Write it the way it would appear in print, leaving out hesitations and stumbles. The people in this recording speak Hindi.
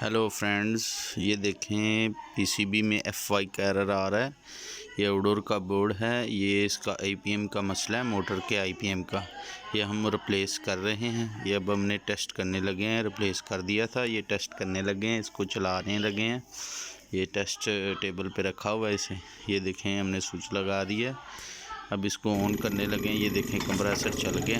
हेलो फ्रेंड्स, ये देखें पीसीबी में FY का एरर आ रहा है। ये आउटडोर का बोर्ड है। ये इसका IPM का मसला है, मोटर के IPM का। ये हम रिप्लेस कर रहे हैं। ये अब हमने टेस्ट करने लगे हैं। रिप्लेस कर दिया था, ये टेस्ट करने लगे हैं, इसको चलाने लगे हैं। ये टेस्ट टेबल पे रखा हुआ है इसे। ये देखें हमने स्विच लगा दी है। अब इसको ऑन करने लगे हैं। ये देखें कंप्रेसर चल गया।